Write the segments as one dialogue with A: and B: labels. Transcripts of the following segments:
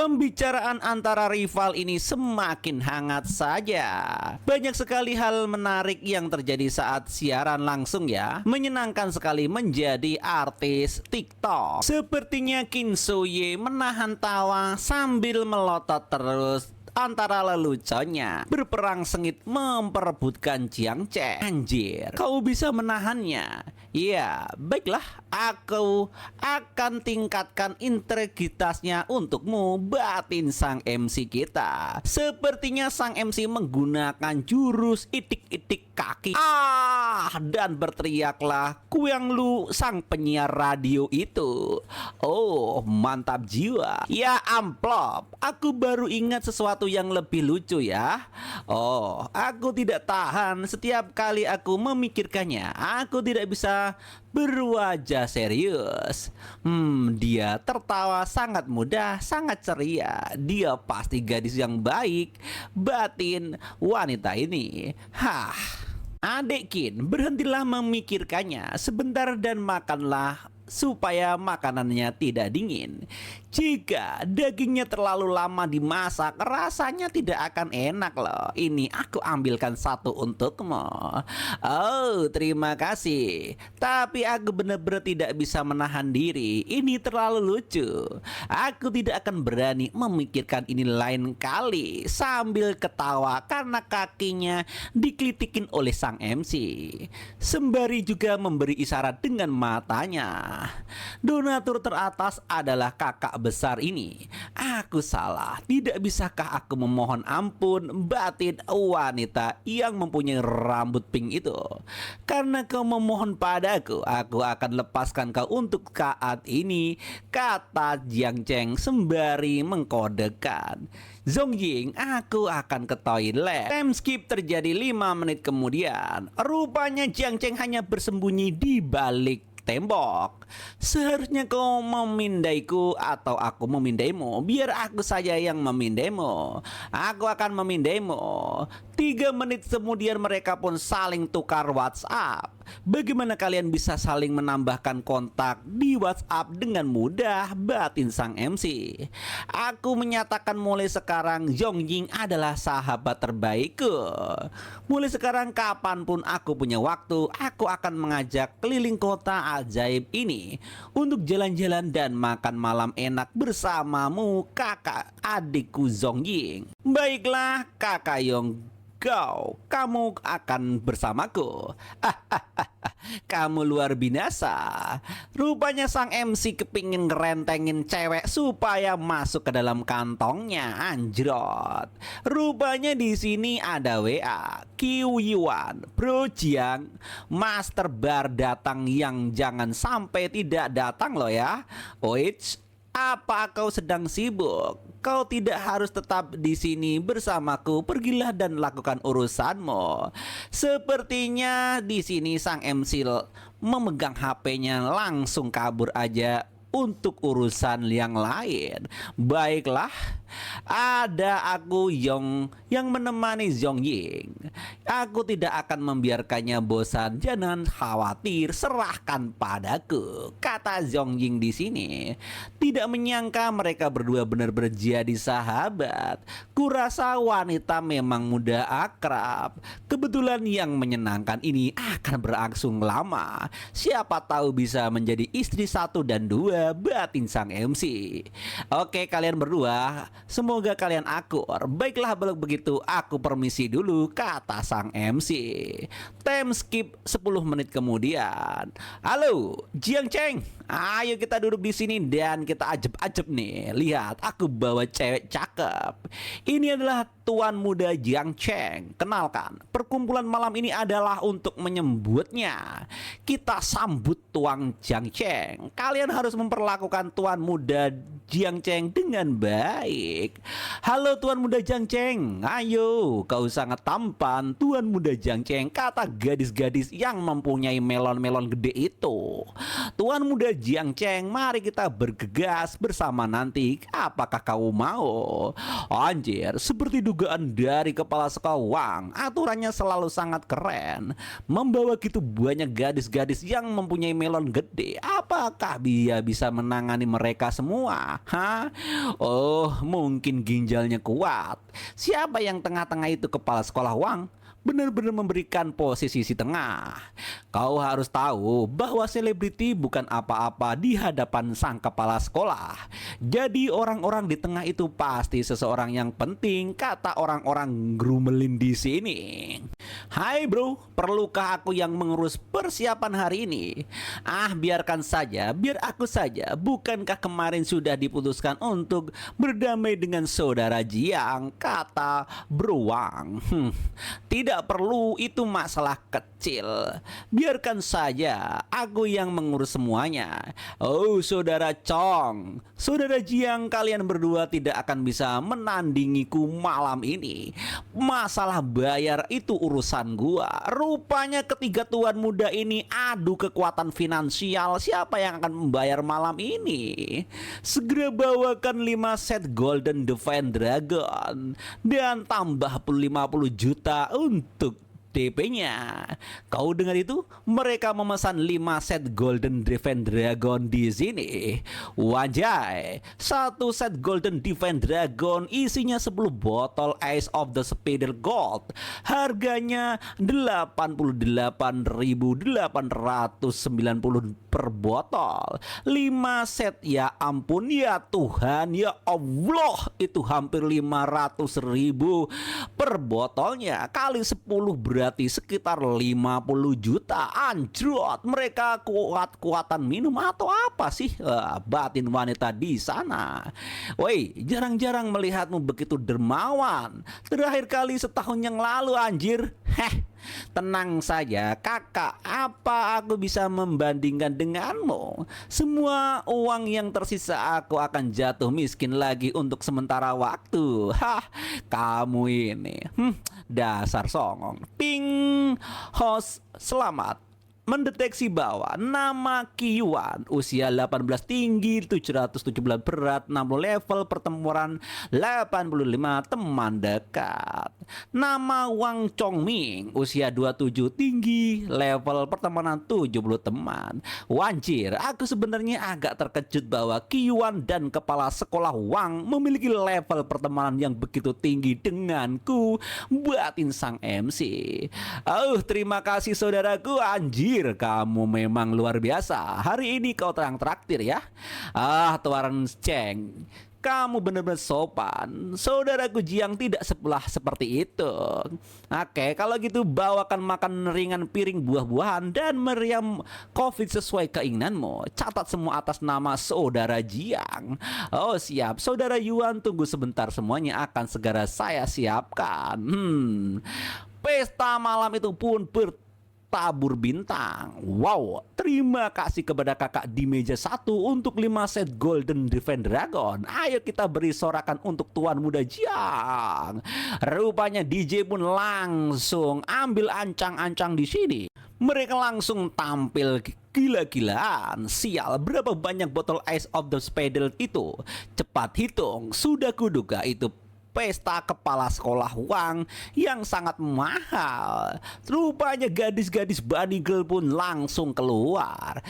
A: Pembicaraan antara rival ini semakin hangat saja. Banyak sekali hal menarik yang terjadi saat siaran langsung ya. Menyenangkan sekali menjadi artis TikTok. Sepertinya Kim So Hye menahan tawa sambil melotot terus antara leluconnya berperang sengit memperebutkan Jiang Cheng. Anjir, kau bisa menahannya. Ya, baiklah, aku akan tingkatkan integritasnya untukmu, batin sang MC kita. Sepertinya sang MC menggunakan jurus itik-itik kaki. Dan berteriaklah Kuang Lu, sang penyiar radio itu. Oh, mantap jiwa. Ya amplop, aku baru ingat sesuatu yang lebih lucu ya. Oh, aku tidak tahan setiap kali aku memikirkannya. Aku tidak bisa berwajah serius. Dia tertawa sangat mudah, sangat ceria. Dia pasti gadis yang baik, batin wanita ini. Adik Kin, berhentilah memikirkannya sebentar dan makanlah supaya makanannya tidak dingin. Jika dagingnya terlalu lama dimasak, rasanya tidak akan enak loh. Ini aku ambilkan satu untukmu. Oh, terima kasih. Tapi aku benar-benar tidak bisa menahan diri. Ini terlalu lucu. Aku tidak akan berani memikirkan ini lain kali. Sambil ketawa karena kakinya dikelitikin oleh sang MC. Sembari juga memberi isyarat dengan matanya. Donatur teratas adalah kakak besar ini. Aku salah. Tidak bisakah aku memohon ampun, batin wanita yang mempunyai rambut pink itu? Karena kau memohon padaku, aku akan lepaskan kau untuk saat ini, kata Jiang Cheng sembari mengkodekan. Zongying, aku akan ke toilet. Time skip terjadi 5 menit kemudian. Rupanya Jiang Cheng hanya bersembunyi di balik tembok. Seharusnya kau memindaiku atau aku memindaimu. Biar aku saja yang memindaimu. Aku akan memindaimu. 3 menit kemudian mereka pun saling tukar WhatsApp. Bagaimana kalian bisa saling menambahkan kontak di WhatsApp dengan mudah, batin sang MC. Aku menyatakan mulai sekarang Zongying adalah sahabat terbaikku. Mulai sekarang kapanpun aku punya waktu, aku akan mengajak keliling kota ajaib ini untuk jalan-jalan dan makan malam enak bersamamu, kakak adikku Zongying. Baiklah kakak Yong, kamu akan bersamaku. Kamu luar binasa. Rupanya sang MC kepingin ngerentengin cewek supaya masuk ke dalam kantongnya. Anjrot. Rupanya di sini ada WA. Q Yuan, Bro Jiang, Master Bar datang yang jangan sampai tidak datang loh ya. Oits, apa kau sedang sibuk? Kau tidak harus tetap di sini bersamaku. Pergilah dan lakukan urusanmu. Sepertinya di sini sang MC memegang HP-nya langsung kabur aja untuk urusan yang lain. Baiklah, ada aku Yong yang menemani Zongying. Aku tidak akan membiarkannya bosan. Jangan khawatir, serahkan padaku, kata Zongying di sini. Tidak menyangka mereka berdua benar-benar jadi sahabat. Kurasa wanita memang mudah akrab. Kebetulan yang menyenangkan ini akan berlangsung lama. Siapa tahu bisa menjadi istri 1 dan 2, batin sang MC. Oke kalian berdua, semoga kalian akur. Baiklah kalau begitu aku permisi dulu, kata sang MC. Time skip 10 menit kemudian. Halo Jiang Cheng, ayo kita duduk di sini dan kita ajeb-ajeb nih. Lihat, aku bawa cewek cakep. Ini adalah tuan muda Jiang Cheng. Kenalkan, perkumpulan malam ini adalah untuk menyambutnya. Kita sambut tuan Jiang Cheng. Kalian harus memperlakukan tuan muda Jiang Cheng dengan baik. Halo tuan muda Jiang Cheng, ayo, kau sangat tampan tuan muda Jiang Cheng, kata gadis-gadis yang mempunyai melon-melon gede itu. Tuan muda Jiang Cheng, mari kita bergegas bersama nanti. Apakah kau mau? Anjir, seperti dugaan dari kepala sekawang, aturannya selalu sangat keren. Membawa gitu banyak gadis-gadis yang mempunyai melon gede. Apakah dia bisa menangani mereka semua? Hah? Oh, mungkin ginjalnya kuat. Siapa yang tengah-tengah itu kepala sekolah Wang? Benar-benar memberikan posisi si tengah. Kau harus tahu bahwa selebriti bukan apa-apa di hadapan sang kepala sekolah. Jadi orang-orang di tengah itu pasti seseorang yang penting, kata orang-orang grumelin di sini. Hai bro, perlukah aku yang mengurus persiapan hari ini? Biarkan saja, biar aku saja. Bukankah kemarin sudah diputuskan untuk berdamai dengan saudara Jiang, kata Bro Wang. Tidak perlu, itu masalah kecil. Biarkan saja, aku yang mengurus semuanya. Oh saudara Chong, saudara Jiang, kalian berdua tidak akan bisa menandingiku malam ini. Masalah bayar itu urusan gua. Rupanya ketiga tuan muda ini adu kekuatan finansial. Siapa yang akan membayar malam ini? Segera bawakan 5 set Golden Divine Dragon dan tambah 50 juta untuk DP-nya. Kau dengar itu? Mereka memesan 5 set Golden Divine Dragon di sini. Wajay, 1 set Golden Divine Dragon isinya 10 botol Ice of the Spider Gold. Harganya 88.890 per botol. 5 set, ya ampun, ya Tuhan, ya Allah, itu hampir 500.000 per botolnya. Kali 10 berarti sekitar 50 juta. Anjrot, mereka kuat-kuatan minum atau apa sih? Batin wanita di sana. Woi, jarang-jarang melihatmu begitu dermawan. Terakhir kali setahun yang lalu, anjir. Tenang saja kakak, apa aku bisa membandingkan denganmu? Semua uang yang tersisa aku akan jatuh miskin lagi untuk sementara waktu. Kamu ini dasar songong. Ping, host, selamat mendeteksi bahwa nama Qiyuan, usia 18, tinggi 717 berat, 60 level pertempuran 85, teman dekat. Nama Wang Chongming, usia 27, tinggi, level pertemanan 70 teman. Wanjir, aku sebenarnya agak terkejut bahwa Qiyuan dan kepala sekolah Wang memiliki level pertemanan yang begitu tinggi denganku, batin sang MC. Terima kasih saudaraku, anjir. Kamu memang luar biasa. Hari ini kau traktir ya. Tuan Cheng, kamu benar-benar sopan. Saudaraku Jiang tidak sebelah seperti itu. Oke, kalau gitu bawakan makan ringan, piring buah-buahan dan meriam COVID sesuai keinginanmu. Catat semua atas nama saudara Jiang. Oh siap, saudara Yuan, tunggu sebentar, semuanya akan segera saya siapkan. Pesta malam itu pun tabur bintang. Wow, terima kasih kepada kakak di meja 1 untuk 5 set Golden Divine Dragon. Ayo kita beri sorakan untuk tuan muda Jiang. Rupanya DJ pun langsung ambil ancang-ancang di sini. Mereka langsung tampil gila-gilaan. Sial, berapa banyak botol Ice of the Spider itu? Cepat hitung, sudah kuduga itu pesta kepala sekolah Wang yang sangat mahal. Rupanya gadis-gadis bunny girl pun langsung keluar.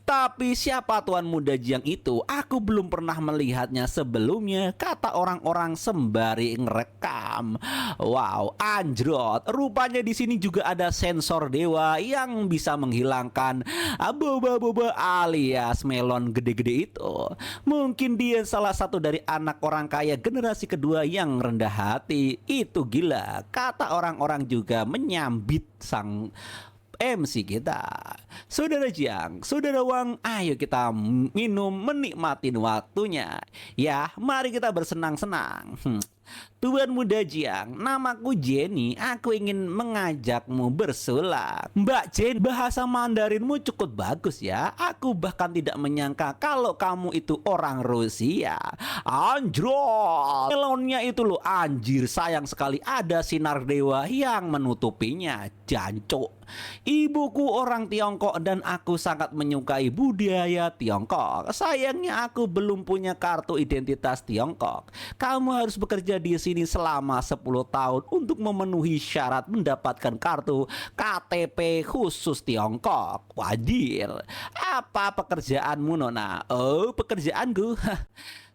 A: Tapi siapa tuan muda Jiang itu? Aku belum pernah melihatnya sebelumnya, kata orang-orang sembari ngerekam. Wow, anjrot. Rupanya di sini juga ada sensor dewa yang bisa menghilangkan boba-boba alias melon gede-gede itu. Mungkin dia salah satu dari anak orang kaya generasi kedua yang rendah hati. Itu gila, kata orang-orang juga menyambit sang MC kita. Saudara Jiang, saudara Wang, ayo kita minum, menikmatin waktunya. Ya, mari kita bersenang-senang. Tuan muda Jiang, namaku Jenny. Aku ingin mengajakmu bersulap. Mbak Jen, bahasa Mandarinmu cukup bagus ya. Aku bahkan tidak menyangka kalau kamu itu orang Rusia. Anjrot, melonnya itu loh, anjir, sayang sekali ada sinar dewa yang menutupinya. Jancuk. Ibuku orang Tiongkok dan aku sangat menyukai budaya Tiongkok. Sayangnya aku belum punya kartu identitas Tiongkok. Kamu harus bekerja di sini selama 10 tahun untuk memenuhi syarat mendapatkan kartu KTP khusus Tiongkok. Wadir. Apa pekerjaanmu, Nona? Oh, pekerjaanku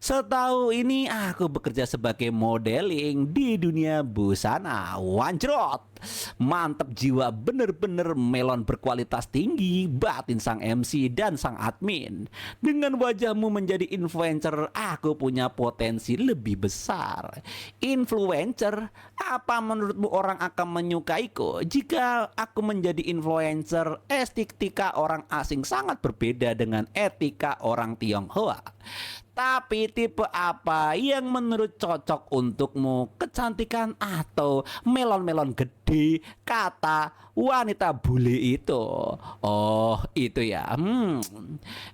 A: Setahu ini aku bekerja sebagai modeling di dunia busana. Wanjrot, mantep jiwa, bener-bener melon berkualitas tinggi, batin sang MC dan sang admin. Dengan wajahmu menjadi influencer, aku punya potensi lebih besar. Influencer, apa menurutmu orang akan menyukaiku jika aku menjadi influencer? Estetika orang asing sangat berbeda dengan etika orang Tionghoa. Tapi tipe apa yang menurut cocok untukmu? Kecantikan atau melon-melon gede? Kata wanita bule itu. Oh, itu ya.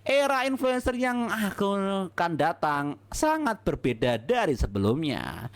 A: Era influencer yang akan datang sangat berbeda dari sebelumnya.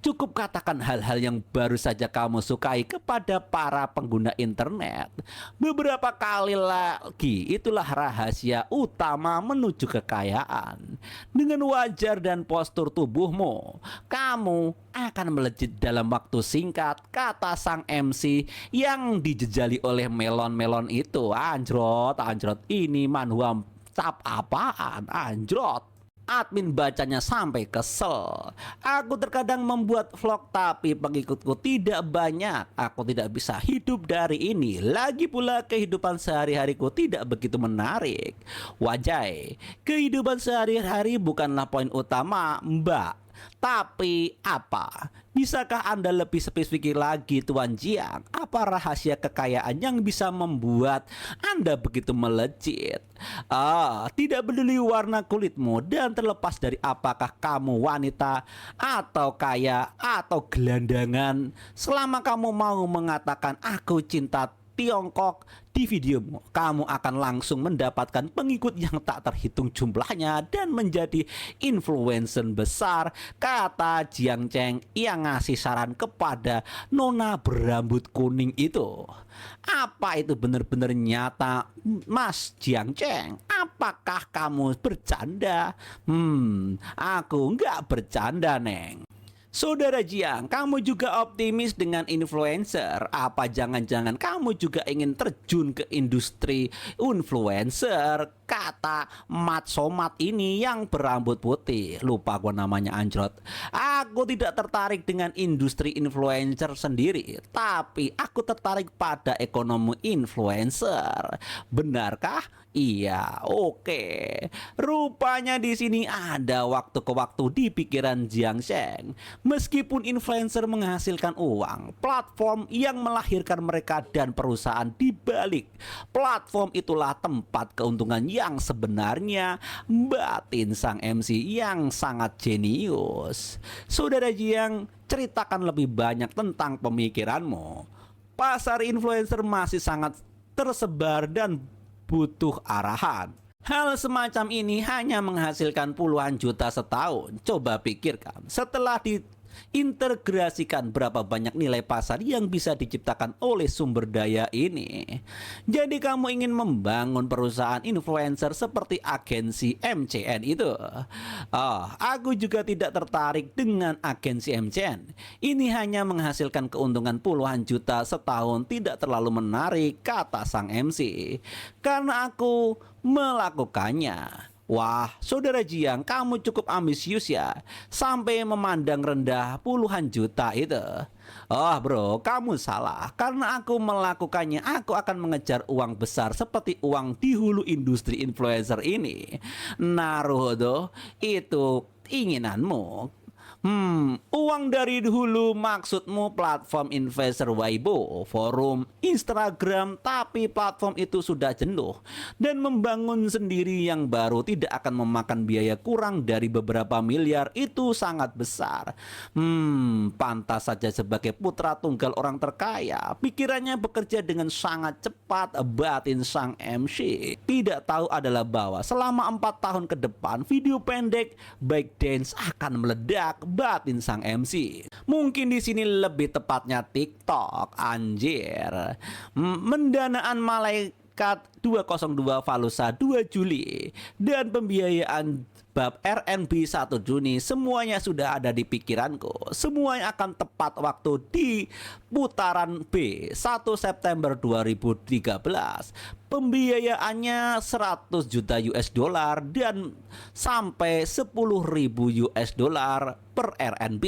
A: Cukup katakan hal-hal yang baru saja kamu sukai kepada para pengguna internet. Beberapa kali lagi, itulah rahasia utama menuju kekayaan. Dengan wajar dan postur tubuhmu, kamu akan melejit dalam waktu singkat, kata sang MC yang dijejali oleh melon-melon itu. Anjrot, anjrot, ini manhwa cap apaan, anjrot. Admin bacanya sampai kesel. Aku terkadang membuat vlog tapi pengikutku tidak banyak. Aku tidak bisa hidup dari ini. Lagi pula kehidupan sehari-hariku tidak begitu menarik. Wajai, kehidupan sehari-hari bukanlah poin utama, Mbak. Tapi apa? Bisakah Anda lebih spesifik lagi, Tuan Jiang? Apa rahasia kekayaan yang bisa membuat Anda begitu melejit? Tidak peduli warna kulitmu dan terlepas dari apakah kamu wanita atau kaya atau gelandangan, selama kamu mau mengatakan aku cinta Tiongkok di videomu, kamu akan langsung mendapatkan pengikut yang tak terhitung jumlahnya dan menjadi influencer besar, kata Jiang Cheng yang ngasih saran kepada nona berambut kuning itu. Apa itu benar-benar nyata, Mas Jiang Cheng? Apakah kamu bercanda? Aku nggak bercanda, Neng. Saudara Jiang, kamu juga optimis dengan influencer? Apa jangan-jangan kamu juga ingin terjun ke industri influencer? Kata Mat Somat ini yang berambut putih. Lupa gua namanya, anjrot. Aku tidak tertarik dengan industri influencer sendiri, tapi aku tertarik pada ekonomi influencer. Benarkah? Iya, oke. Rupanya di sini ada waktu ke waktu di pikiran Jiang Sheng. Meskipun influencer menghasilkan uang, platform yang melahirkan mereka dan perusahaan di balik platform itulah tempat keuntungan yang sebenarnya, batin sang MC yang sangat jenius. Saudara Jiang, ceritakan lebih banyak tentang pemikiranmu. Pasar influencer masih sangat tersebar dan butuh arahan. Hal semacam ini hanya menghasilkan puluhan juta setahun. Coba pikirkan, setelah diintegrasikan berapa banyak nilai pasar yang bisa diciptakan oleh sumber daya ini. Jadi kamu ingin membangun perusahaan influencer seperti agensi MCN itu? Aku juga tidak tertarik dengan agensi MCN. Ini hanya menghasilkan keuntungan puluhan juta setahun, tidak terlalu menarik, kata sang MC. Karena aku melakukannya. Wah, saudara Jiang, kamu cukup ambisius ya, sampai memandang rendah puluhan juta itu. Bro, kamu salah. Karena aku melakukannya, aku akan mengejar uang besar seperti uang di hulu industri influencer ini. Naruhodo, itu inginanmu. Uang dari dulu maksudmu platform investor Weibo, forum, Instagram, tapi platform itu sudah jenuh dan membangun sendiri yang baru tidak akan memakan biaya kurang dari beberapa miliar, itu sangat besar. Pantas saja sebagai putra tunggal orang terkaya, pikirannya bekerja dengan sangat cepat, batin sang MC. Tidak tahu adalah bahwa selama 4 tahun ke depan video pendek baik dance akan meledak, batin sang MC. Mungkin di sini lebih tepatnya TikTok, anjir. Mendanaan malaikat 202 Valusa 2 Juli dan pembiayaan bab RNB 1 Juni semuanya sudah ada di pikiranku. Semuanya akan tepat waktu di putaran B 1 September 2013. Pembiayaannya 100 juta US dollar dan sampai 10.000 US dollar per RNB.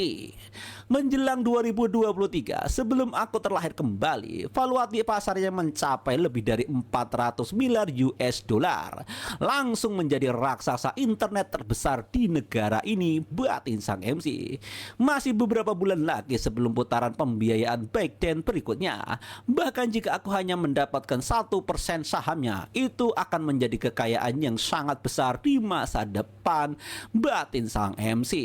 A: Menjelang 2023, sebelum aku terlahir kembali, valuasi pasarnya mencapai lebih dari 400 miliar US dollar. Langsung menjadi raksasa internet terbesar di negara ini, batin sang MC. Masih beberapa bulan lagi sebelum putaran pembiayaan baik dan berikutnya. Bahkan jika aku hanya mendapatkan 1% sahamnya, itu akan menjadi kekayaan yang sangat besar di masa depan, batin sang MC.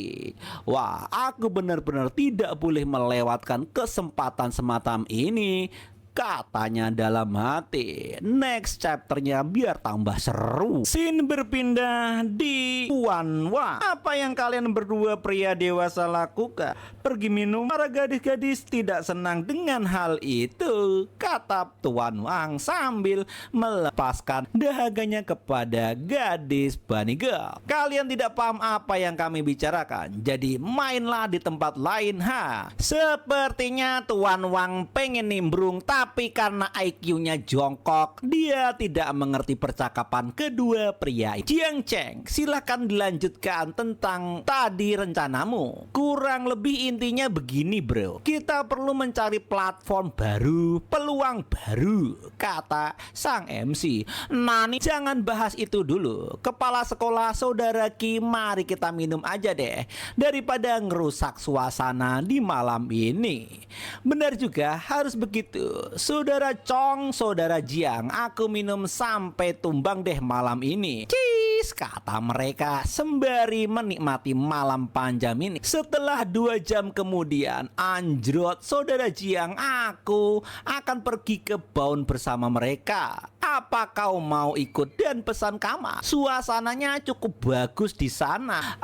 A: Wah, aku benar-benar tidak boleh melewatkan kesempatan semacam ini, katanya dalam hati. Next chapternya biar tambah seru. Scene berpindah di Tuan Wang. Apa yang kalian berdua pria dewasa lakukan? Pergi minum? Para gadis-gadis tidak senang dengan hal itu, kata Tuan Wang sambil melepaskan dahaganya kepada gadis Bunny Girl. Kalian tidak paham apa yang kami bicarakan, jadi mainlah di tempat lain, ha. Sepertinya Tuan Wang pengen nimbrung, tapi karena IQ-nya jongkok, dia tidak mengerti percakapan kedua pria. Jiang Cheng, silakan dilanjutkan tentang tadi rencanamu. Kurang lebih intinya begini, bro. Kita perlu mencari platform baru, peluang baru, kata sang MC. Nani, jangan bahas itu dulu. Kepala sekolah saudara Ki, mari kita minum aja deh, daripada ngerusak suasana di malam ini. Benar juga, harus begitu. Saudara Chong, saudara Jiang, aku minum sampai tumbang deh malam ini. Cheese, kata mereka sembari menikmati malam panjang ini. Setelah 2 jam kemudian, anjrot saudara Jiang, aku akan pergi ke Baun bersama mereka. Apa kau mau ikut dan pesan kamar? Suasananya cukup bagus di sana.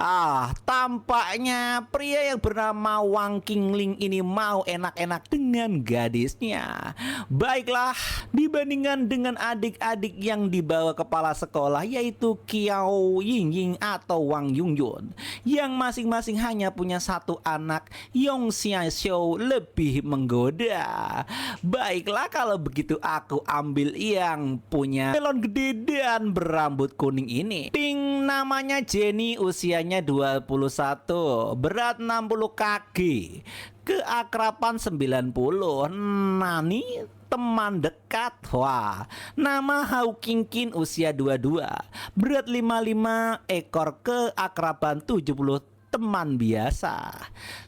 A: Tampaknya pria yang bernama Wang Qingling ini mau enak-enak dengan gadisnya. Baiklah, dibandingkan dengan adik-adik yang dibawa kepala sekolah, yaitu Kiao Yingying atau Wang Yungyun, yang masing-masing hanya punya 1 anak, Yong Xiaoxiu lebih menggoda. Baiklah, kalau begitu aku ambil yang punya melon gede dan berambut kuning ini. Ting, namanya Jenny, usianya 21, berat 60 kg, keakraban 90. Nani, teman dekat. Wah, nama Hao Qingqin, usia 22, berat 55, ekor, keakraban 70, teman biasa.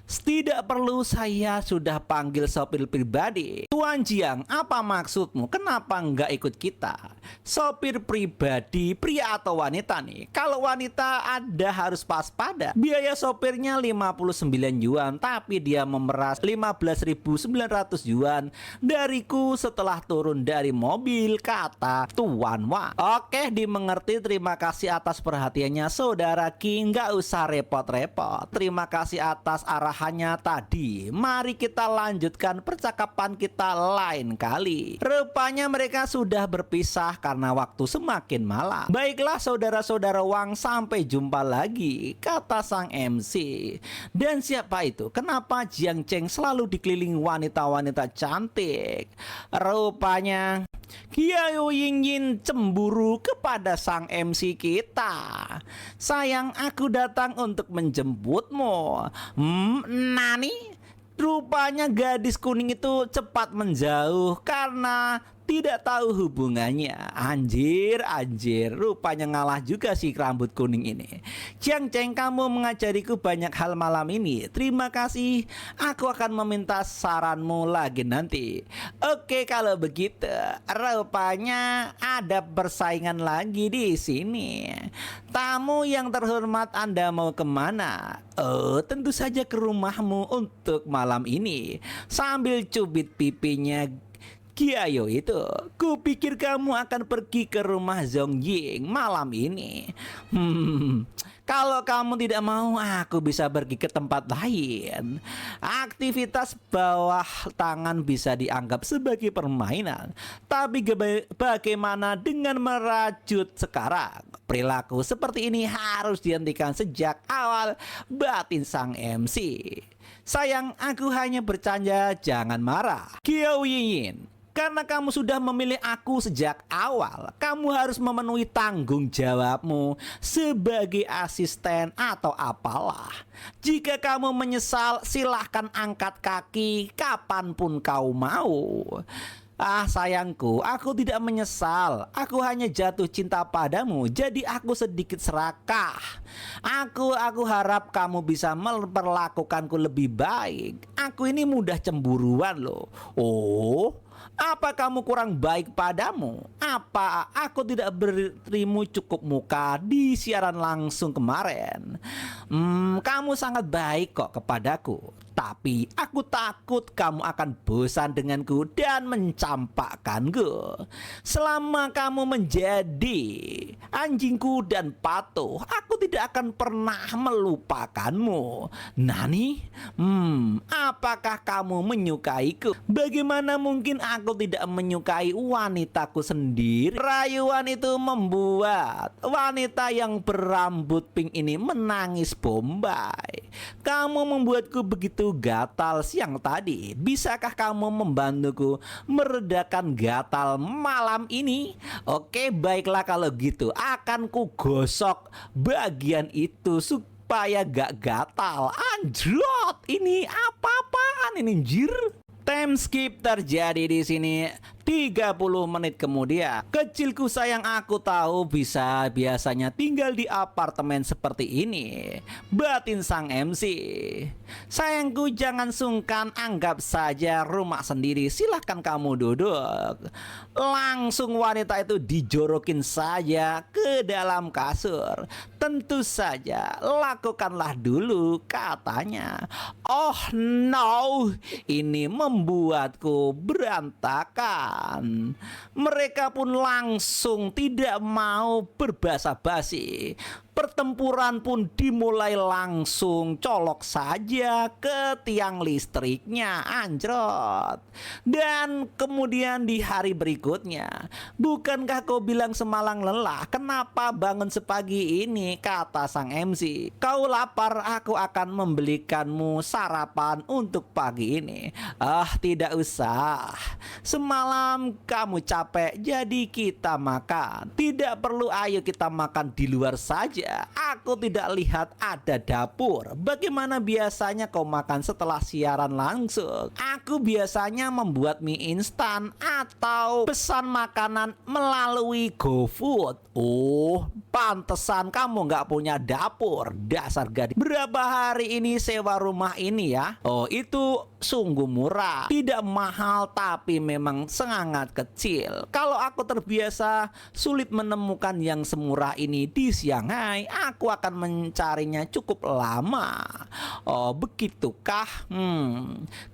A: Tidak perlu saya sudah panggil sopir pribadi. Tuan Jiang, apa maksudmu? Kenapa nggak ikut kita? Sopir pribadi, pria atau wanita nih? Kalau wanita ada harus waspada. Biaya sopirnya 59 yuan, tapi dia memeras 15.900 yuan dariku setelah turun dari mobil, kata Tuan Wang. Oke, dimengerti. Terima kasih atas perhatiannya saudara Ki, nggak usah repot-repot. Terima kasih atas arahannya tadi. Mari kita lanjutkan percakapan kita lain kali. Rupanya mereka sudah berpisah karena waktu semakin malam. Baiklah saudara-saudara Wang, sampai jumpa lagi, kata sang MC. Dan siapa itu? Kenapa Jiang Cheng selalu dikelilingi wanita-wanita cantik? Rupanya Kiao Yingying cemburu kepada sang MC kita. Sayang, aku datang untuk menjemputmu. Nani? Rupanya gadis kuning itu cepat menjauh karena tidak tahu hubungannya. Anjir, rupanya ngalah juga si rambut kuning ini. Jiang Cheng, kamu mengajariku banyak hal malam ini. Terima kasih. Aku akan meminta saranmu lagi nanti. Oke, kalau begitu. Rupanya ada persaingan lagi di sini. Tamu yang terhormat, Anda mau kemana? Oh, tentu saja ke rumahmu untuk malam ini. Sambil cubit pipinya Kiayo itu, kupikir kamu akan pergi ke rumah Zhong Ying malam ini. Kalau kamu tidak mau, aku bisa pergi ke tempat lain. Aktivitas bawah tangan bisa dianggap sebagai permainan. Tapi bagaimana dengan merajut sekarang? Perilaku seperti ini harus dihentikan sejak awal, batin sang MC. Sayang, aku hanya bercanda, jangan marah. Qiao Yin. Karena kamu sudah memilih aku sejak awal, kamu harus memenuhi tanggung jawabmu sebagai asisten atau apalah. Jika kamu menyesal, silahkan angkat kaki kapanpun kau mau. Ah sayangku, aku tidak menyesal. Aku hanya jatuh cinta padamu, jadi aku sedikit serakah. Aku harap kamu bisa memperlakukanku lebih baik. Aku ini mudah cemburuan loh. Oh, apa kamu kurang baik padamu? Apa aku tidak berimu cukup muka di siaran langsung kemarin? Kamu sangat baik kok kepadaku. Tapi aku takut kamu akan bosan denganku dan mencampakkanku. Selama kamu menjadi anjingku dan patuh, aku tidak akan pernah melupakanmu. Nani? Apakah kamu menyukaiku? Bagaimana mungkin aku tidak menyukai wanitaku sendiri? Rayuan itu membuat wanita yang berambut pink ini menangis bombay. Kamu membuatku begitu gatal siang tadi. Bisakah kamu membantuku meredakan gatal malam ini? Oke, baiklah kalau gitu. Akan ku gosok bagian itu supaya gak gatal. Anjrot, ini apa-apaan ini anjir? Time skip terjadi di sini. 30 menit kemudian, kecilku sayang, aku tahu biasanya tinggal di apartemen seperti ini, batin sang MC. Sayangku, jangan sungkan, anggap saja rumah sendiri. Silahkan kamu duduk. Langsung wanita itu dijorokin saja ke dalam kasur. Tentu saja, lakukanlah dulu, katanya. Oh no, ini membuatku berantakan. Mereka pun langsung tidak mau berbasa-basi. Pertempuran pun dimulai langsung, colok saja ke tiang listriknya, anjrot. Dan kemudian di hari berikutnya, bukankah kau bilang semalam lelah? Kenapa bangun sepagi ini? Kata sang MC. Kau lapar, aku akan membelikanmu sarapan untuk pagi ini. Ah, tidak usah. Semalam kamu capek, jadi kita makan. Tidak perlu, ayo kita makan di luar saja. Aku tidak lihat ada dapur. Bagaimana biasanya kau makan setelah siaran langsung? Aku biasanya membuat mie instan atau pesan makanan melalui GoFood. Oh, pantesan kamu nggak punya dapur, dasar gadis. Berapa hari ini sewa rumah ini ya? Oh, itu sungguh murah. Tidak mahal, tapi memang sangat kecil. Kalau aku terbiasa sulit menemukan yang semurah ini di Shanghai, aku akan mencarinya cukup lama. Oh, begitukah?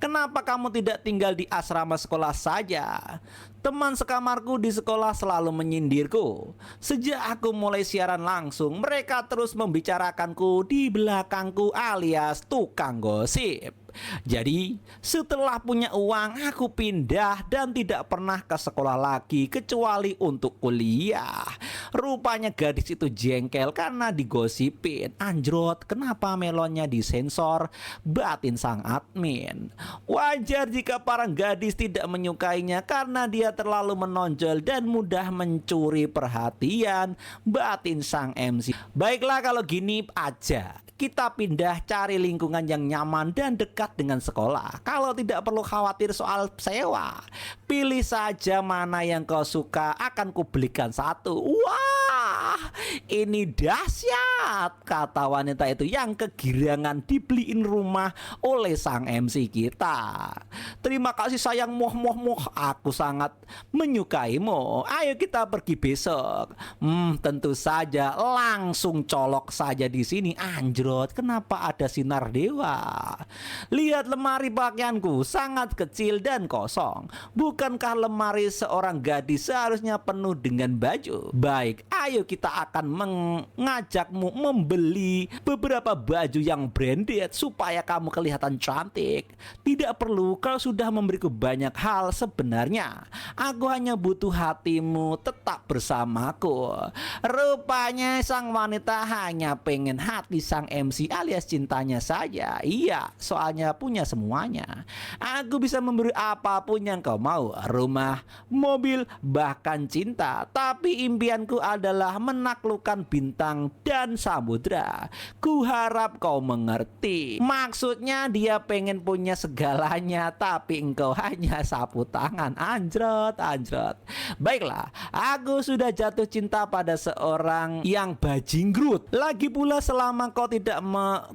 A: Kenapa kamu tidak tinggal di asrama sekolah saja? Teman sekamarku di sekolah selalu menyindirku. Sejak aku mulai siaran langsung, mereka terus membicarakanku di belakangku alias tukang gosip. Jadi setelah punya uang, aku pindah dan tidak pernah ke sekolah lagi kecuali untuk kuliah. Rupanya gadis itu jengkel karena digosipin. Anjrot, kenapa melonnya disensor? Batin sang admin. Wajar jika para gadis tidak menyukainya karena dia terlalu menonjol dan mudah mencuri perhatian. Batin sang MC. Baiklah, kalau gini aja, kita pindah cari lingkungan yang nyaman dan dekat dengan sekolah. Kalau tidak perlu khawatir soal sewa, pilih saja mana yang kau suka, akan kubelikan satu. Wah, ini dahsyat, kata wanita itu yang kegirangan dibeliin rumah oleh sang MC kita. Terima kasih sayang, moh, aku sangat menyukaimu. Ayo kita pergi besok. Tentu saja, langsung colok saja di sini. Anjrot, kenapa ada sinar dewa? Lihat lemari pakaianku, sangat kecil dan kosong. Bukankah lemari seorang gadis seharusnya penuh dengan baju? Baik, ayo kita kita akan mengajakmu membeli beberapa baju yang branded supaya kamu kelihatan cantik. Tidak perlu kau sudah memberiku banyak hal. Sebenarnya aku hanya butuh hatimu tetap bersamaku. Rupanya sang wanita hanya pengen hati sang MC alias cintanya saja. Iya, soalnya punya semuanya. Aku bisa memberi apapun yang kau mau, rumah, mobil, bahkan cinta. Tapi impianku adalah menaklukkan bintang dan samudra. Ku harap kau mengerti. Maksudnya dia pengen punya segalanya, tapi engkau hanya sapu tangan. Anjrot, anjrot. Baiklah, aku sudah jatuh cinta pada seorang yang bajinggrut. Lagi pula selama kau tidak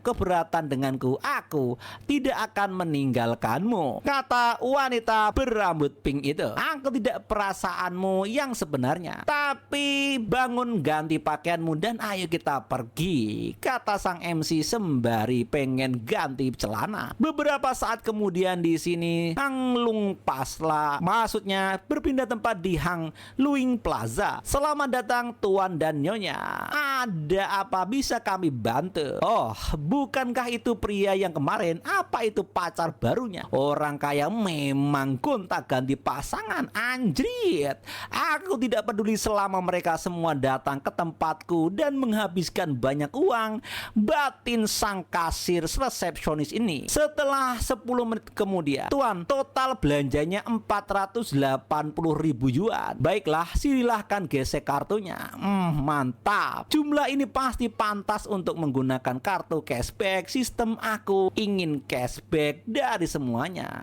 A: keberatan denganku, aku tidak akan meninggalkanmu, kata wanita berambut pink itu. Aku tidak perasaanmu yang sebenarnya, tapi bangun ganti pakaianmu dan ayo kita pergi, kata sang MC sembari pengen ganti celana. Beberapa saat kemudian di sini Hang Lung Pasla, maksudnya berpindah tempat di Hang Luing Plaza. Selamat datang Tuan dan Nyonya. Ada apa bisa kami bantu? Oh, bukankah itu pria yang kemarin? Apa itu pacar barunya? Orang kaya memang gonta-ganti pasangan, anjrit. Aku tidak peduli selama mereka semua datang ke tempatku dan menghabiskan banyak uang, batin sang kasir resepsionis ini. Setelah 10 menit kemudian, Tuan, total belanjanya 480.000 yuan. Baiklah, silahkan gesek kartunya. Mantap. Jumlah ini pasti pantas untuk menggunakan kartu cashback. Sistem aku ingin cashback dari semuanya.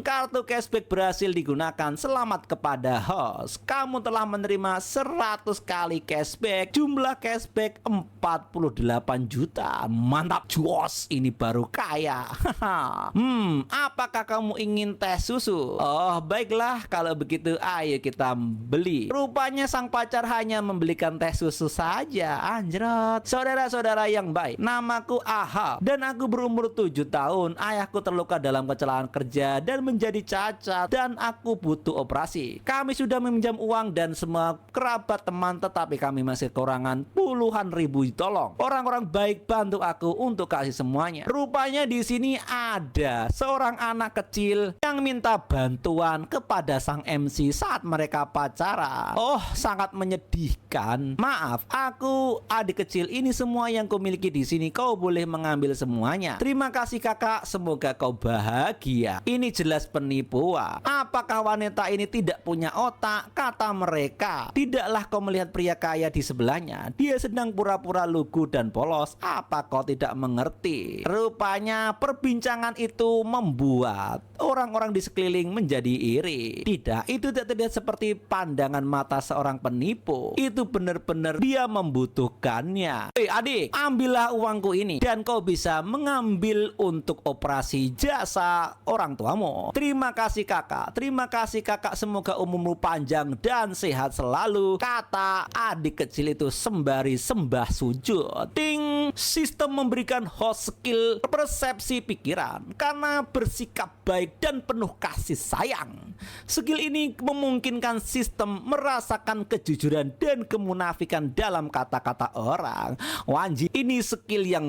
A: Kartu cashback berhasil digunakan. Selamat kepada host. Kamu telah menerima 100 kali cashback. Jumlah cashback 48 juta. Mantap, jos. Ini baru kaya. Apakah kamu ingin teh susu? Oh, baiklah, kalau begitu ayo kita beli. Rupanya sang pacar hanya membelikan teh susu saja. Anjrot. Saudara-saudara yang baik, namaku Ahab dan aku berumur 7 tahun. Ayahku terluka dalam kecelakaan kerja dan menjadi cacat dan aku butuh operasi. Kami sudah meminjam uang dan semua kerabat teman, tetapi kami masih kekurangan puluhan ribu. Tolong orang-orang baik bantu aku untuk kasih semuanya. Rupanya di sini ada seorang anak kecil yang minta bantuan kepada sang MC saat mereka pacaran. Oh, sangat menyedihkan. Maaf, aku adik kecil, ini semua yang kau miliki di sini. Kau boleh mengambil semuanya. Terima kasih kakak, semoga kau bahagia. Ini jelas penipuan. Apakah wanita ini tidak punya otak? Kata mereka. Tidaklah kau melihat pria kaya di sebelahnya? Dia sedang pura-pura lugu dan polos. Apa kau tidak mengerti? Rupanya perbincangan itu membuat orang-orang di sekeliling menjadi iri. Tidak, itu tidak terlihat seperti pandangan mata seorang penipu. Itu benar-benar dia membutuhkannya. Hei adik, ambillah uangku ini dan kau bisa mengambil untuk operasi jasa orang tuamu. Terima kasih kakak. Terima kasih kakak, semoga umurmu panjang dan sehat selalu, kata adik kecil itu sembari sembah sujud. Ting, sistem memberikan host skill persepsi pikiran karena bersikap baik dan penuh kasih sayang. Skill ini memungkinkan sistem merasakan kejujuran dan kemunafikan dalam kata-kata orang. Wanji, ini skill yang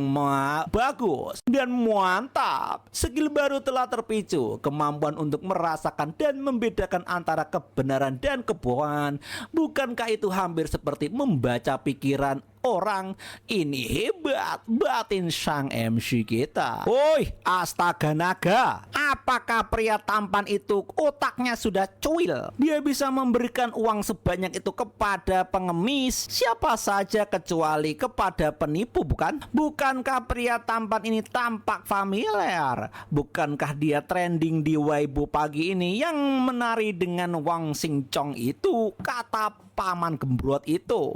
A: bagus dan mantap. Skill baru telah terpicu, kemampuan untuk merasakan dan membedakan antara kebenaran dan kebohongan. Bukankah itu hampir seperti membaca pikiran orang? Ini hebat batin sang MC kita. Woi, astaga naga, apakah pria tampan itu otaknya sudah cuil? Dia bisa memberikan uang sebanyak itu kepada pengemis siapa saja kecuali kepada penipu, bukan? Bukankah pria tampan ini tampak familiar? Bukankah dia trending di Weibo pagi ini yang menari dengan Wang Xingchong itu, kata paman gembrot itu.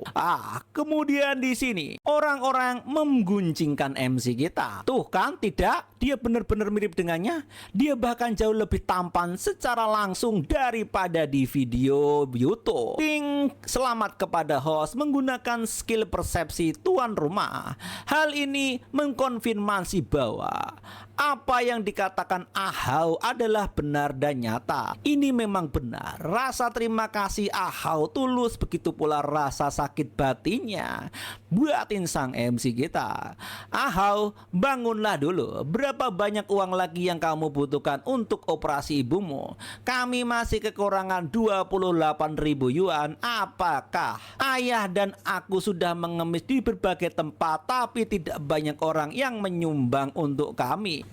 A: Kemudian di sini orang-orang mengguncingkan MC kita. Tuh kan, tidak? Dia benar-benar mirip dengannya. Dia bahkan jauh lebih tampan secara langsung daripada di video YouTube. Ting, selamat kepada host menggunakan skill persepsi tuan rumah. Hal ini mengkonfirmasi bahwa Apa yang dikatakan Ahau adalah benar dan nyata. Ini memang benar. Rasa terima kasih Ahau tulus, begitu pula rasa sakit batinnya buatin sang MC kita. Ahau, bangunlah dulu. Berapa banyak uang lagi yang kamu butuhkan untuk operasi ibumu? Kami masih kekurangan 28.000 yuan. Apakah ayah dan aku sudah mengemis di berbagai tempat, tapi tidak banyak orang yang menyumbang untuk kami?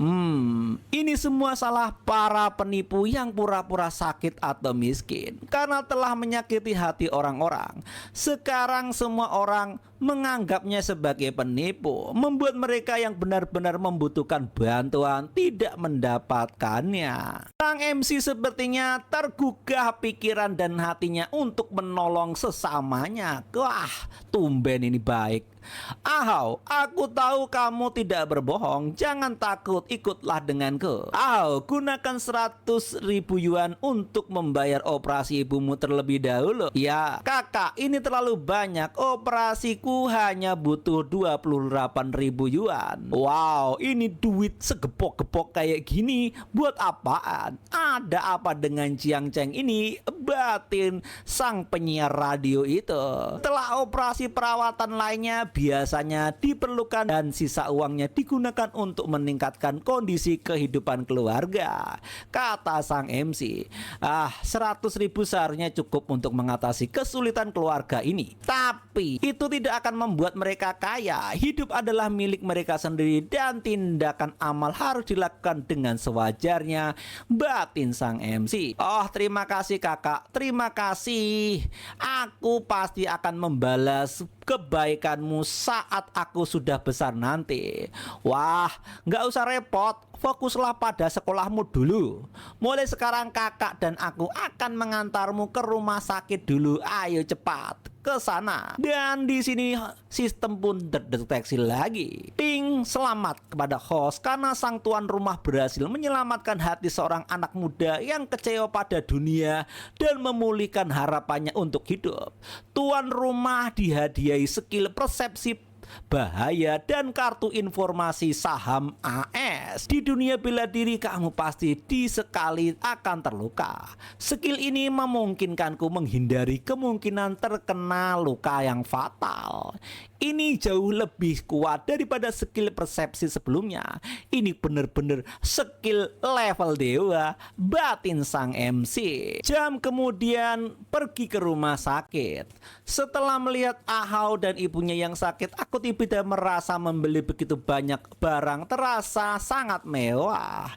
A: Ini semua salah para penipu yang pura-pura sakit atau miskin karena telah menyakiti hati orang-orang. Sekarang semua orang menganggapnya sebagai penipu, membuat mereka yang benar-benar membutuhkan bantuan tidak mendapatkannya. Sang MC sepertinya tergugah pikiran dan hatinya untuk menolong sesamanya. Wah, tumben ini baik. Ahau, aku tahu kamu tidak berbohong. Jangan takut, ikutlah denganku. Ahau, gunakan 100.000 yuan untuk membayar operasi ibumu terlebih dahulu. Ya, kakak, ini terlalu banyak. Operasiku hanya butuh 28.000 yuan. Wow, ini duit segepok-gepok kayak gini buat apaan? Ada apa dengan Jiang Cheng ini? Batin sang penyiar radio itu. Setelah operasi perawatan lainnya biasanya diperlukan dan sisa uangnya digunakan untuk meningkatkan kondisi kehidupan keluarga, kata sang MC. 100.000 seharusnya cukup untuk mengatasi kesulitan keluarga ini. Tapi itu tidak akan membuat mereka kaya. Hidup adalah milik mereka sendiri dan tindakan amal harus dilakukan dengan sewajarnya, batin sang MC. Oh, terima kasih kakak, terima kasih. Aku pasti akan membalas kebaikanmu saat aku sudah besar nanti. Wah, nggak usah repot, fokuslah pada sekolahmu dulu. Mulai sekarang kakak dan aku akan mengantarmu ke rumah sakit dulu. Ayo cepat ke sana. Dan di sini sistem pun terdeteksi lagi. Ting, selamat kepada host karena sang tuan rumah berhasil menyelamatkan hati seorang anak muda yang kecewa pada dunia dan memulihkan harapannya untuk hidup. Tuan rumah dihadiahi skill persepsi bahaya dan kartu informasi saham AS. Di dunia bela diri kamu pasti disekali akan terluka. Skill ini memungkinkanku menghindari kemungkinan terkena luka yang fatal. Ini jauh lebih kuat daripada skill persepsi sebelumnya. Ini benar-benar skill level dewa, batin sang MC. Jam kemudian pergi ke rumah sakit. Setelah melihat Ahau dan ibunya yang sakit, aku tidak merasa membeli begitu banyak barang, terasa sangat mewah.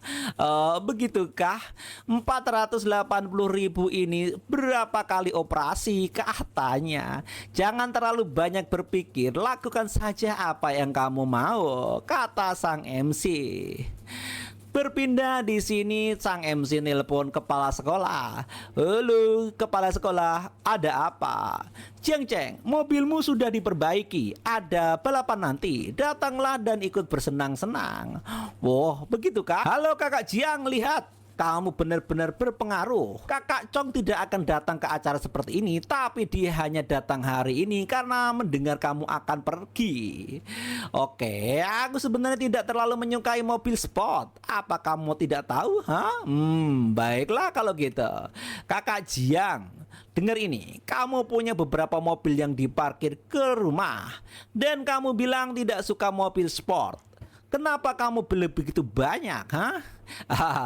A: Begitukah? 480.000 ini berapa kali operasi, katanya. Jangan terlalu banyak berpikir, lakukan saja apa yang kamu mau, kata sang MC. Berpindah di sini, sang MC nelpon kepala sekolah. Halo, kepala sekolah, ada apa? Jiang Cheng, mobilmu sudah diperbaiki. Ada balapan nanti. Datanglah dan ikut bersenang-senang. Wah, begitukah? Halo kakak Jiang, lihat. Kamu benar-benar berpengaruh. Kakak Chong tidak akan datang ke acara seperti ini, tapi dia hanya datang hari ini karena mendengar kamu akan pergi. Oke, aku sebenarnya tidak terlalu menyukai mobil sport. Apa kamu tidak tahu? Baiklah kalau gitu. Kakak Jiang, dengar ini, kamu punya beberapa mobil yang diparkir ke rumah dan kamu bilang tidak suka mobil sport. Kenapa kamu beli begitu banyak,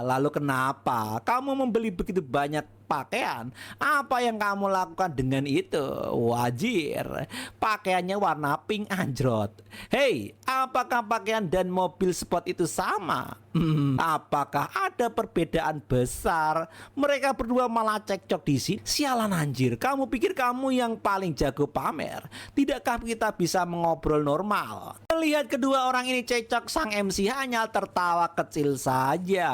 A: lalu kenapa kamu membeli begitu banyak pakaian? Apa yang kamu lakukan dengan itu? Wajir, pakaiannya warna pink anjrot. Hei, apakah pakaian dan mobil sport itu sama? Apakah ada perbedaan besar? Mereka berdua malah cekcok di sini. Sialan anjir, kamu pikir kamu yang paling jago pamer? Tidakkah kita bisa mengobrol normal? Melihat kedua orang ini cekcok, sang MC hanya tertawa kecil saja.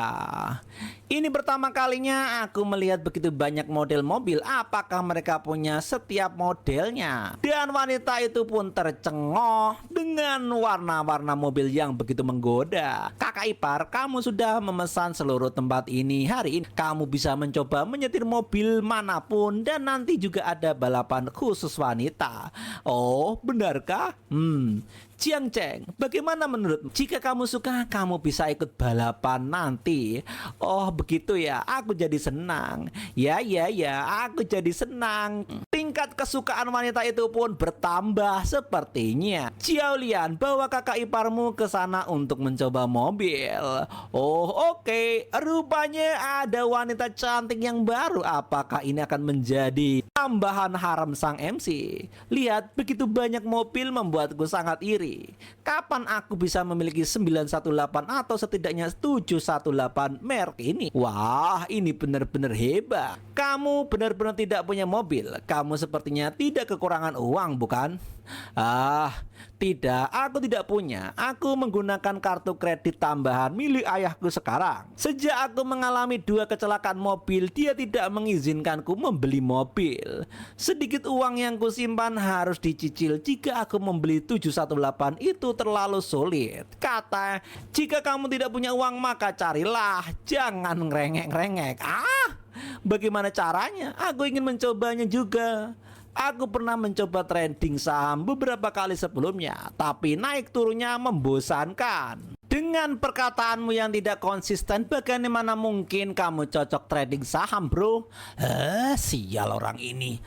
A: Ini pertama kalinya aku melihat begitu banyak model mobil. Apakah mereka punya setiap modelnya? Dan wanita itu pun tercengoh dengan warna-warna mobil yang begitu menggoda. Kakak ipar, kamu sudah memesan seluruh tempat ini hari ini. Kamu bisa mencoba menyetir mobil manapun dan nanti juga ada balapan khusus wanita. Oh, benarkah? Jiang Cheng, bagaimana menurutmu? Jika kamu suka, kamu bisa ikut balapan nanti. Oh begitu ya, aku jadi senang. Ya, aku jadi senang. Tingkat kesukaan wanita itu pun bertambah sepertinya. Xiao Lian, bawa kakak iparmu ke sana untuk mencoba mobil. Oh oke, rupanya ada wanita cantik yang baru. Apakah ini akan menjadi tambahan haram sang MC? Lihat, begitu banyak mobil membuatku sangat iri. Kapan aku bisa memiliki 918 atau setidaknya 718 merek ini? Wah, ini benar-benar hebat. Kamu benar-benar tidak punya mobil. Kamu sepertinya tidak kekurangan uang, bukan? Tidak, aku tidak punya. Aku menggunakan kartu kredit tambahan milik ayahku sekarang. Sejak aku mengalami 2 kecelakaan mobil, dia tidak mengizinkanku membeli mobil. Sedikit uang yang kusimpan harus dicicil. Jika aku membeli 718 itu terlalu sulit. Kata, jika kamu tidak punya uang maka carilah, jangan ngerengek-ngerengek. Bagaimana caranya? Aku ingin mencobanya juga. Aku pernah mencoba trading saham beberapa kali sebelumnya, tapi naik turunnya membosankan. Dengan perkataanmu yang tidak konsisten, bagaimana mungkin kamu cocok trading saham, bro? Sial orang ini.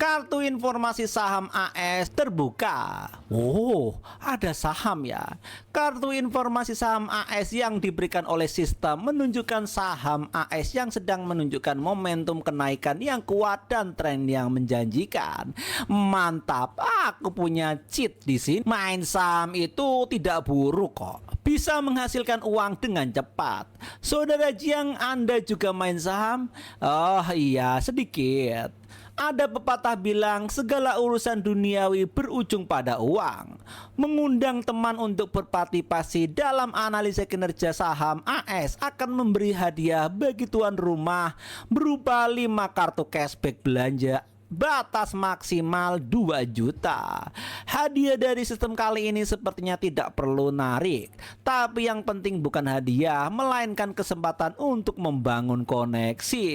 A: Kartu informasi saham AS terbuka. Oh, ada saham ya. Kartu informasi saham AS yang diberikan oleh sistem menunjukkan saham AS yang sedang menunjukkan momentum kenaikan yang kuat dan tren yang menjanjikan. Mantap, aku punya cheat di sini. Main saham itu tidak buruk kok. Bisa menghasilkan uang dengan cepat. Saudara Jiang, Anda juga main saham? Oh iya, sedikit. Ada pepatah bilang segala urusan duniawi berujung pada uang. Mengundang teman untuk berpartisipasi dalam analisa kinerja saham AS akan memberi hadiah bagi tuan rumah berupa 5 kartu cashback belanja. Batas maksimal 2 juta. Hadiah dari sistem kali ini sepertinya tidak perlu narik. Tapi yang penting bukan hadiah, melainkan kesempatan untuk membangun koneksi.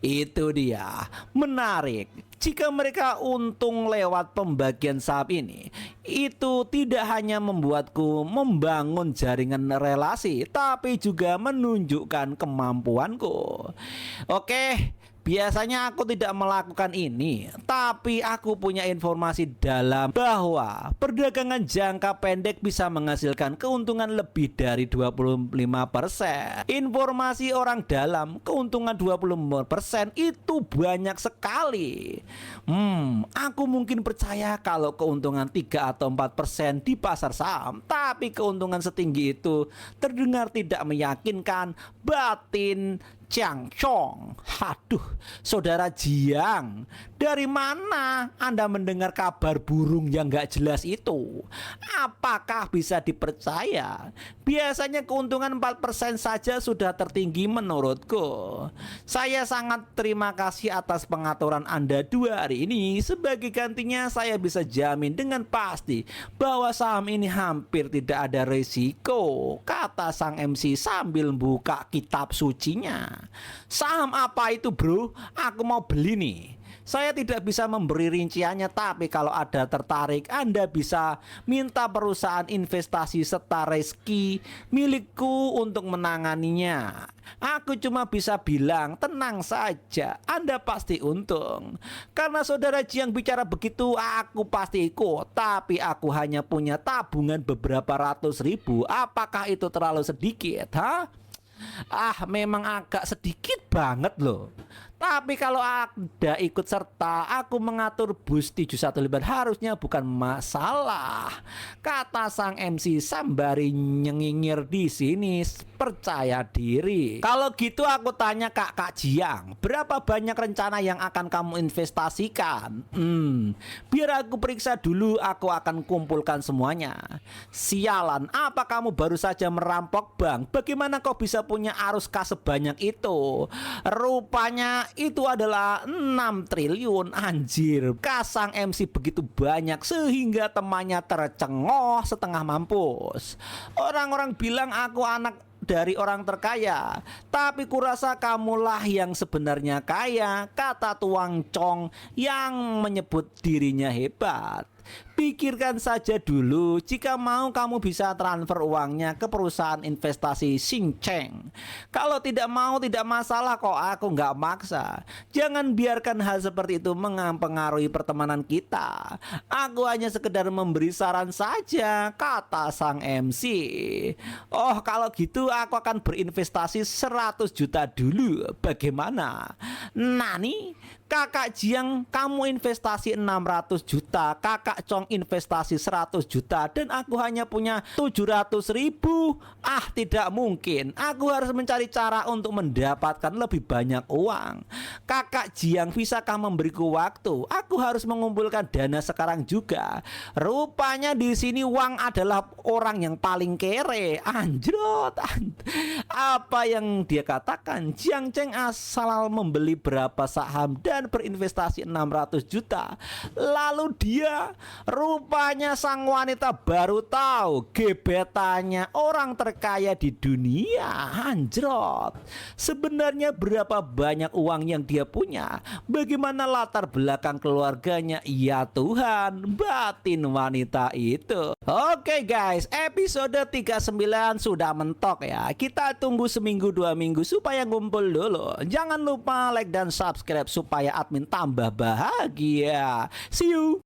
A: Itu dia, menarik. Jika mereka untung lewat pembagian saham ini, itu tidak hanya membuatku membangun jaringan relasi, tapi juga menunjukkan kemampuanku. Oke, biasanya aku tidak melakukan ini, tapi aku punya informasi dalam bahwa perdagangan jangka pendek bisa menghasilkan keuntungan lebih dari 25%. Informasi orang dalam, keuntungan 25% itu banyak sekali. Aku mungkin percaya kalau keuntungan 3 atau 4% di pasar saham, tapi keuntungan setinggi itu terdengar tidak meyakinkan. Batin Jiang Chong. Aduh, saudara Jiang, dari mana Anda mendengar kabar burung yang gak jelas itu? Apakah bisa dipercaya? Biasanya keuntungan 4% saja sudah tertinggi menurutku. Saya sangat terima kasih atas pengaturan Anda 2 hari ini. Sebagai gantinya saya bisa jamin dengan pasti bahwa saham ini hampir tidak ada risiko, kata sang MC sambil buka kitab sucinya. Saham apa itu, bro? Aku mau beli nih. Saya tidak bisa memberi rinciannya, tapi kalau ada tertarik, Anda bisa minta perusahaan investasi serta reski milikku untuk menanganinya. Aku cuma bisa bilang, tenang saja, Anda pasti untung. Karena saudara Jiang bicara begitu, aku pasti ikut. Tapi aku hanya punya tabungan beberapa ratus ribu. Apakah itu terlalu sedikit, memang agak sedikit banget loh. Tapi kalau Anda ikut serta, aku mengatur bus 715 harusnya bukan masalah, kata sang MC sembari nyengingir di sini percaya diri. Kalau gitu aku tanya Kak Jiang, berapa banyak rencana yang akan kamu investasikan? Biar aku periksa dulu, aku akan kumpulkan semuanya. Sialan, apa kamu baru saja merampok bank? Bagaimana kau bisa punya arus kas sebanyak itu? Rupanya itu adalah 6 triliun. Anjir, kasang MC begitu banyak sehingga temannya tercengoh setengah mampus. Orang-orang bilang aku anak dari orang terkaya, tapi kurasa kamulah yang sebenarnya kaya, kata Tuang Chong yang menyebut dirinya hebat. Pikirkan saja dulu, jika mau kamu bisa transfer uangnya ke perusahaan investasi Xing Cheng. Kalau tidak mau tidak masalah kok, aku nggak maksa. Jangan biarkan hal seperti itu mempengaruhi pertemanan kita. Aku hanya sekedar memberi saran saja, kata sang MC. Oh kalau gitu aku akan berinvestasi 100 juta dulu, bagaimana? Nani? Kakak Jiang kamu investasi 600 juta, kakak Chong investasi 100 juta, dan aku hanya punya 700 ribu. Ah tidak mungkin, aku harus mencari cara untuk mendapatkan lebih banyak uang. Kakak Jiang bisakah memberiku waktu? Aku harus mengumpulkan dana sekarang juga. Rupanya di sini Wang adalah orang yang paling kere. Anjrot. Apa yang dia katakan? Jiang Cheng asal membeli berapa saham dan berinvestasi 600 juta. Lalu dia, rupanya sang wanita baru tahu gebetannya orang terkaya di dunia. Anjrot. Sebenarnya berapa banyak uang yang dia punya? Bagaimana latar belakang keluarganya? Ya Tuhan, batin wanita itu. Oke guys, episode 39 sudah mentok ya. Kita tunggu seminggu 2 minggu supaya ngumpul dulu. Jangan lupa like dan subscribe supaya admin tambah bahagia. See you.